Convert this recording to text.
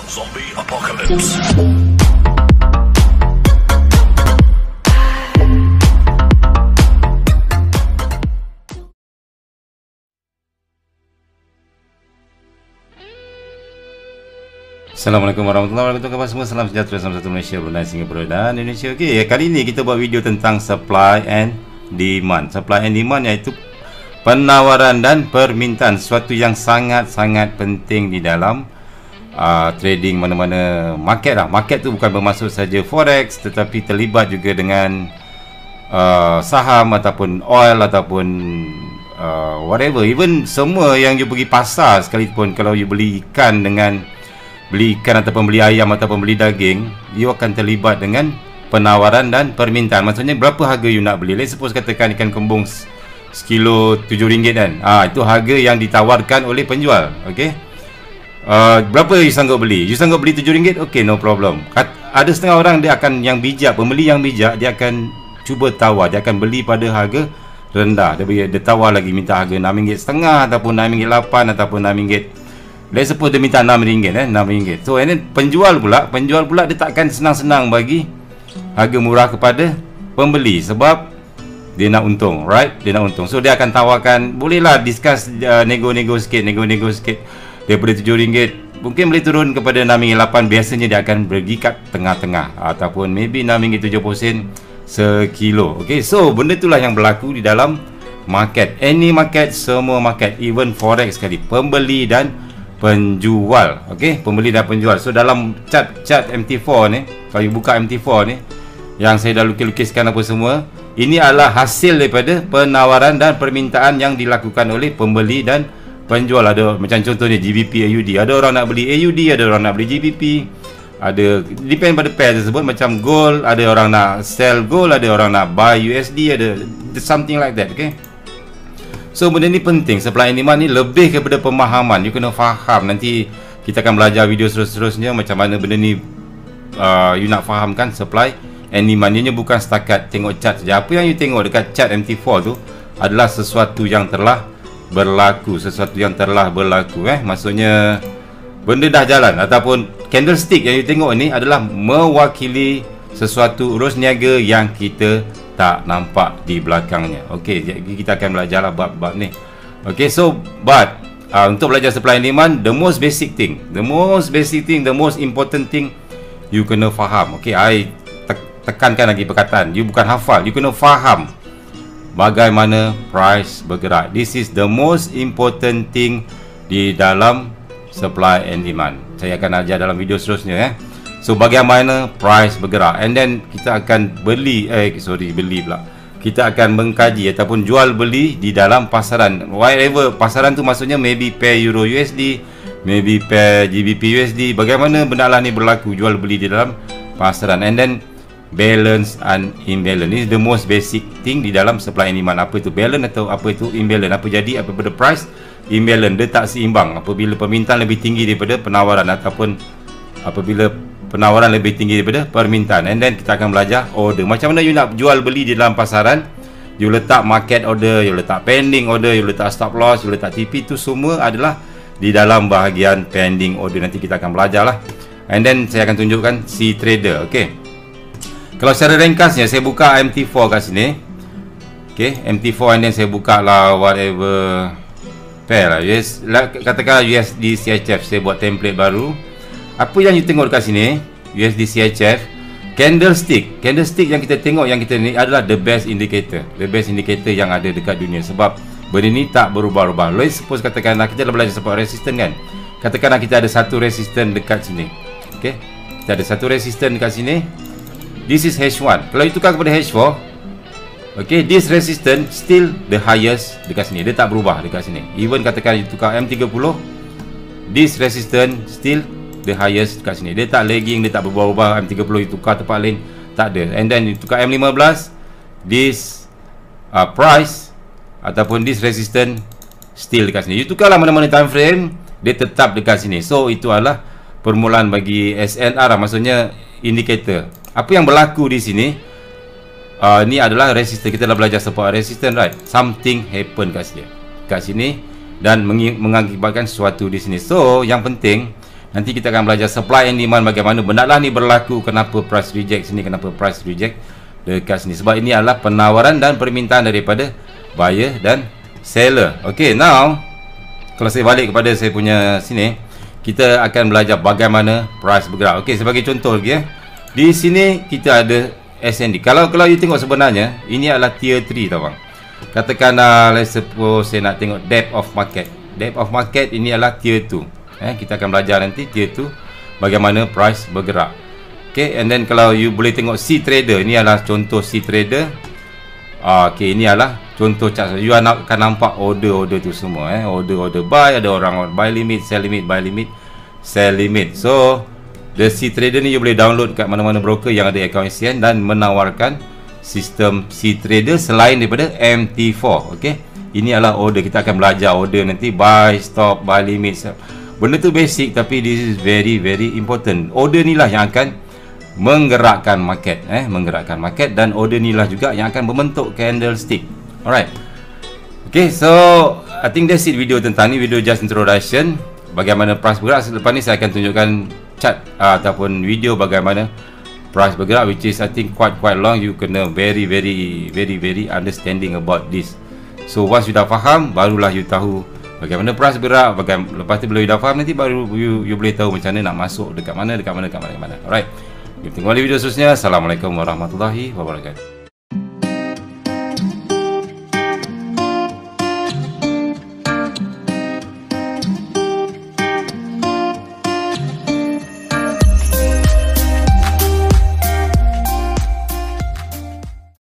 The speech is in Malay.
Zombie Apocalypse. Assalamualaikum warahmatullahi wabarakatuh. Semua salam sejahtera, salam satu Malaysia, Brunei, Singapura dan Indonesia. Okey, kali ini kita buat video tentang supply and demand. Supply and demand iaitu penawaran dan permintaan, sesuatu yang sangat-sangat penting di dalam trading mana-mana market lah. Market tu bukan bermaksud saja forex, tetapi terlibat juga dengan saham ataupun oil ataupun whatever, even semua yang you pergi pasar sekalipun. Kalau you beli ikan ataupun beli ayam ataupun beli daging, you akan terlibat dengan penawaran dan permintaan. Maksudnya berapa harga you nak beli. Let's suppose katakan ikan kembung sekilo RM7 kan. Itu harga yang ditawarkan oleh penjual. Okey. Berapa you sanggup beli? You sanggup beli RM7? Okey, no problem. Ada setengah orang dia akan yang bijak, pembeli yang bijak, dia akan cuba tawar, dia akan beli pada harga rendah. Dia tawar lagi, minta harga RM6.5 ataupun RM6.8 ataupun RM6. Let's suppose dia minta RM6 RM6. So and then penjual pula dia takkan senang-senang bagi harga murah kepada pembeli sebab dia nak untung, right? Dia nak untung. So dia akan tawarkan, bolehlah discuss nego-nego sikit daripada RM7 mungkin boleh turun kepada RM6.8. Biasanya dia akan pergi kat tengah-tengah ataupun maybe RM6.70 sekilo. Okay, so benda itulah yang berlaku di dalam market. Any market, semua market, even forex sekali, pembeli dan penjual. Okey, pembeli dan penjual. So dalam chart MT4 ni, kalau you buka MT4 ni yang saya dah lukiskan apa semua, ini adalah hasil daripada penawaran dan permintaan yang dilakukan oleh pembeli dan penjual. Ada macam contohnya GBP AUD, ada orang nak beli AUD, ada orang nak beli GBP, ada depend pada pair tersebut. Macam gold, ada orang nak sell gold, ada orang nak buy USD, ada something like that. Okey, so benda ni penting. Supply and demand ni lebih kepada pemahaman. You kena faham. Nanti kita akan belajar video seterusnya macam mana benda ni you nak fahamkan supply and demand. Ianya bukan setakat tengok chart saja. Apa yang you tengok dekat chart MT4 tu adalah sesuatu yang telah berlaku. Maksudnya benda dah jalan. Ataupun candlestick yang you tengok ni adalah mewakili sesuatu urus niaga yang kita tak nampak di belakangnya. Okey, kita akan belajar lah bab-bab ni. Okey, so untuk belajar supply and demand, the most important thing you kena faham. Okey, I tekankan lagi perkataan, you bukan hafal, you kena faham bagaimana price bergerak. This is the most important thing di dalam supply and demand. Saya akan ajar dalam video seterusnya. So bagaimana price bergerak, and then kita akan kita akan mengkaji ataupun jual beli di dalam pasaran. Whatever pasaran tu maksudnya maybe pair Euro USD, maybe pair GBP USD. Bagaimana benda lah ni berlaku, jual beli di dalam pasaran. And then balance and imbalance. Ini the most basic thing di dalam supply and demand. Apa itu balance atau apa itu imbalance? Apa jadi apabila price imbalance, dia tak seimbang apabila permintaan lebih tinggi daripada penawaran ataupun apabila penawaran lebih tinggi daripada permintaan. And then kita akan belajar order. Macam mana you nak jual beli di dalam pasaran. You letak market order, you letak pending order, you letak stop loss, you letak TP. Itu semua adalah di dalam bahagian pending order. Nanti kita akan belajar lah. And then saya akan tunjukkan si trader. Okay, kalau secara ringkasnya saya buka MT4 kat sini. Okay, MT4 and then saya buka lah whatever pair lah. Katakan USD CHF. Saya buat template baru. Apa yang you tengok dekat sini, USD CHF, candlestick yang kita tengok, yang kita ni adalah the best indicator yang ada dekat dunia. Sebab benda ni tak berubah-ubah. Let's suppose katakanlah kita dah belajar support resistance kan. Katakanlah kita ada satu resistance dekat sini. Okay, kita ada satu resistance dekat sini. This is H1. Kalau you tukar kepada H4, okay, this resistance still the highest dekat sini. Dia tak berubah dekat sini. Even katakan you tukar M30, this resistance still the highest dekat sini. Dia tak lagging, dia tak berubah-ubah. M30 you tukar tempat lain, tak ada. And then you tukar M15, this price ataupun this resistance still dekat sini. You tukarlah mana-mana time frame, dia tetap dekat sini. So itu adalah permulaan bagi SNR, maksudnya indicator. Apa yang berlaku di sini, ni adalah resistance. Kita dah belajar support resistance, right? Something happen kat sini dan mengakibatkan sesuatu di sini. So yang penting Nanti kita akan belajar supply and demand, bagaimana benarlah ni berlaku, kenapa price reject sini, kenapa price reject dekat sini. Sebab ini adalah penawaran dan permintaan daripada buyer dan seller. Okay, now kalau saya balik kepada saya punya sini, kita akan belajar bagaimana price bergerak. Okay, sebagai contoh lagi di sini kita ada S&D. Kalau you tengok sebenarnya ini adalah tier 3 tau bang. Katakan let's suppose saya nak tengok depth of market. Depth of market ini adalah tier 2. Kita akan belajar nanti tier 2 bagaimana price bergerak. Okay, and then kalau you boleh tengok C trader, ini adalah contoh C trader. Okay, ini adalah contoh chart. You akan nampak order tu semua. Order buy, ada orang buy limit, sell limit, buy limit, sell limit. So the C trader ni you boleh download kat mana-mana broker yang ada akaun SCN dan menawarkan sistem C trader selain daripada MT4. Okay, ini adalah order. Kita akan belajar order nanti, buy, stop, buy limit, sell. Benda tu basic, tapi this is very very important. Order ni lah yang akan menggerakkan market, menggerakkan market, dan order ni lah juga yang akan membentuk candlestick. Alright. Okay, so I think that's it video tentang ni, video just introduction bagaimana price bergerak. Selepas ni saya akan tunjukkan chart ataupun video bagaimana price bergerak, which is I think quite long. You kena very understanding about this. So once you dah faham, barulah you tahu bagaimana price bergerak. Lepas tu bila you dah faham, nanti baru you boleh tahu macam mana nak masuk dekat mana. Alright, kita tengok video seterusnya. Assalamualaikum warahmatullahi wabarakatuh.